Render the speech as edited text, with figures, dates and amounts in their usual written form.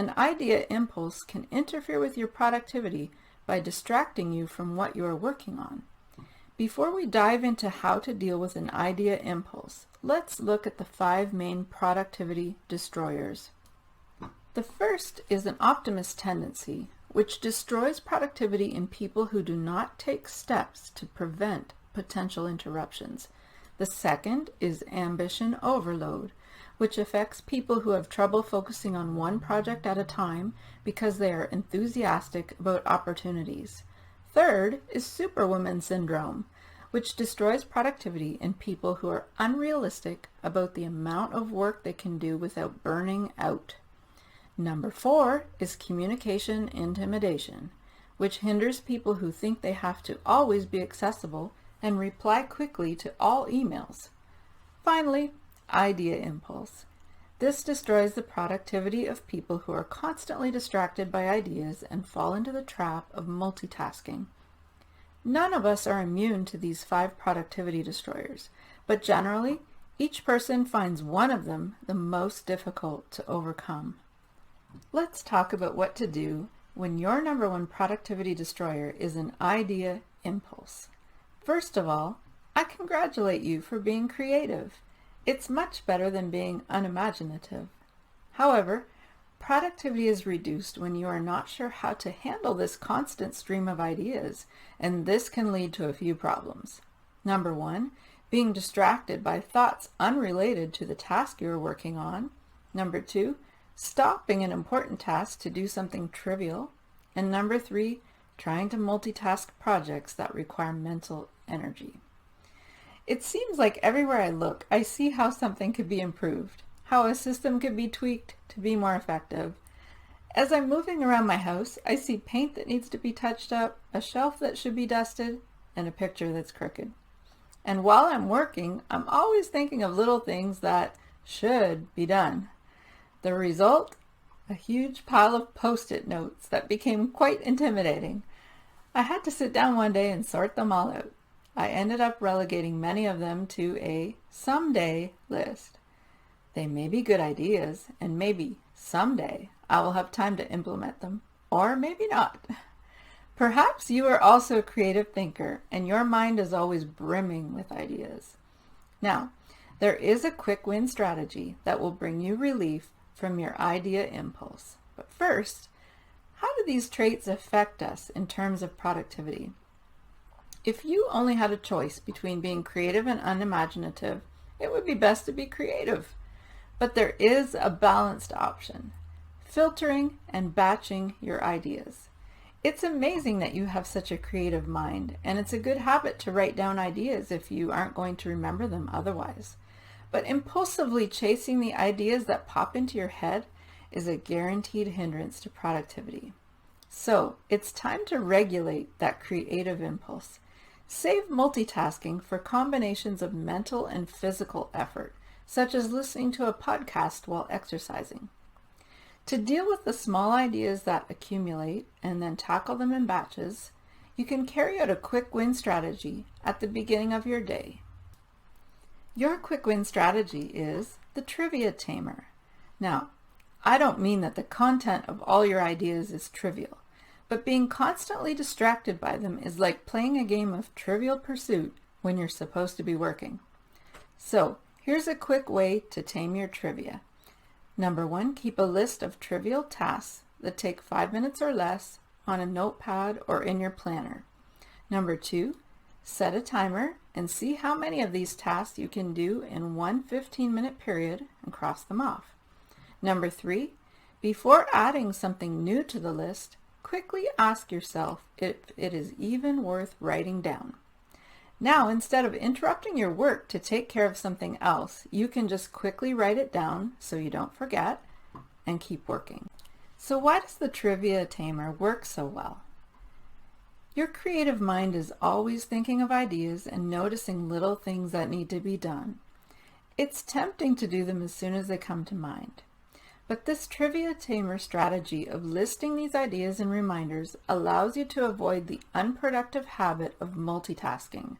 an idea impulse can interfere with your productivity by distracting you from what you are working on. Before we dive into how to deal with an idea impulse, let's look at the 5 main productivity destroyers. The first is an optimist tendency, which destroys productivity in people who do not take steps to prevent potential interruptions. The second is ambition overload, which affects people who have trouble focusing on one project at a time because they are enthusiastic about opportunities. Third is superwoman syndrome, which destroys productivity in people who are unrealistic about the amount of work they can do without burning out. Number 4 is communication intimidation, which hinders people who think they have to always be accessible and reply quickly to all emails. Finally, idea impulse. This destroys the productivity of people who are constantly distracted by ideas and fall into the trap of multitasking. None of us are immune to these 5 productivity destroyers, but generally, each person finds one of them the most difficult to overcome. Let's talk about what to do when your number 1 productivity destroyer is an idea impulse. First of all, I congratulate you for being creative. It's much better than being unimaginative. However, productivity is reduced when you are not sure how to handle this constant stream of ideas, and this can lead to a few problems. Number 1, being distracted by thoughts unrelated to the task you are working on. Number 2, stopping an important task to do something trivial. And number 3, trying to multitask projects that require mental energy. It seems like everywhere I look, I see how something could be improved, how a system could be tweaked to be more effective. As I'm moving around my house, I see paint that needs to be touched up, a shelf that should be dusted, and a picture that's crooked. And while I'm working, I'm always thinking of little things that should be done. The result? A huge pile of Post-it notes that became quite intimidating. I had to sit down one day and sort them all out. I ended up relegating many of them to a someday list. They may be good ideas, and maybe someday I will have time to implement them, or maybe not. Perhaps you are also a creative thinker, and your mind is always brimming with ideas. Now, there is a quick win strategy that will bring you relief from your idea impulse. But first, how do these traits affect us in terms of productivity? If you only had a choice between being creative and unimaginative, it would be best to be creative. But there is a balanced option: filtering and batching your ideas. It's amazing that you have such a creative mind, and it's a good habit to write down ideas if you aren't going to remember them otherwise. But impulsively chasing the ideas that pop into your head is a guaranteed hindrance to productivity. So it's time to regulate that creative impulse. Save multitasking for combinations of mental and physical effort, such as listening to a podcast while exercising. To deal with the small ideas that accumulate and then tackle them in batches, you can carry out a quick win strategy at the beginning of your day. Your quick win strategy is the Trivia Tamer. Now, I don't mean that the content of all your ideas is trivial, but being constantly distracted by them is like playing a game of Trivial Pursuit when you're supposed to be working. So, here's a quick way to tame your trivia. Number 1, keep a list of trivial tasks that take 5 minutes or less on a notepad or in your planner. Number 2, set a timer and see how many of these tasks you can do in one 15-minute period and cross them off. Number 3, before adding something new to the list, quickly ask yourself if it is even worth writing down. Now, instead of interrupting your work to take care of something else, you can just quickly write it down so you don't forget and keep working. So why does the Trivia Tamer work so well? Your creative mind is always thinking of ideas and noticing little things that need to be done. It's tempting to do them as soon as they come to mind. But this Trivia Tamer strategy of listing these ideas and reminders allows you to avoid the unproductive habit of multitasking.